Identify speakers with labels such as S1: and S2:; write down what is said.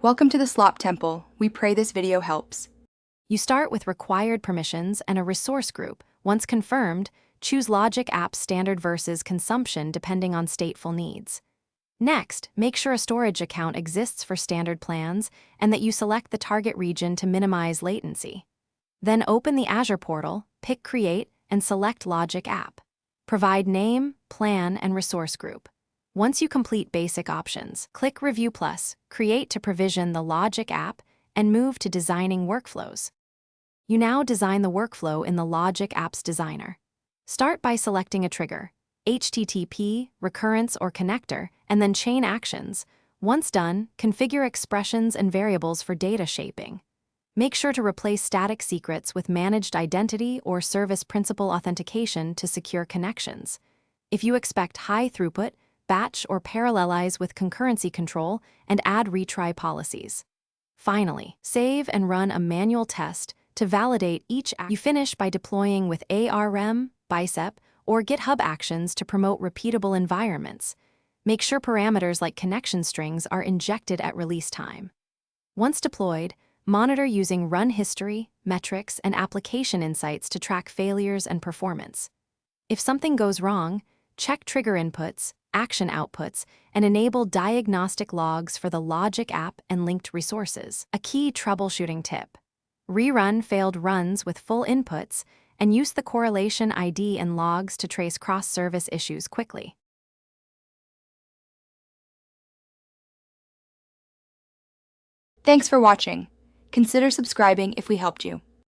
S1: Welcome to the Slop Temple. We pray this video helps.
S2: You start with required permissions and a resource group. Once confirmed, choose Logic App Standard versus Consumption depending on stateful needs. Next, make sure a storage account exists for standard plans and that you select the target region to minimize latency. Then open the Azure portal, pick Create, and select Logic App. Provide name, plan, and resource group. Once you complete basic options, click Review Plus, Create to provision the Logic App, and move to Designing Workflows. You now design the workflow in the Logic Apps Designer. Start by selecting a trigger, HTTP, recurrence, or connector, and then chain actions. Once done, configure expressions and variables for data shaping. Make sure to replace static secrets with managed identity or service principal authentication to secure connections. If you expect high throughput, batch or parallelize with concurrency control and add retry policies. Finally, save and run a manual test to validate each action. You finish by deploying with ARM, Bicep, or GitHub Actions to promote repeatable environments. Make sure parameters like connection strings are injected at release time. Once deployed, monitor using run history, metrics, and application insights to track failures and performance. If something goes wrong, check trigger inputs, action outputs, and enable diagnostic logs for the Logic app and linked resources. A key troubleshooting tip: rerun failed runs with full inputs and use the correlation ID and logs to trace cross-service issues quickly.
S1: Thanks for watching. Consider subscribing if we helped you.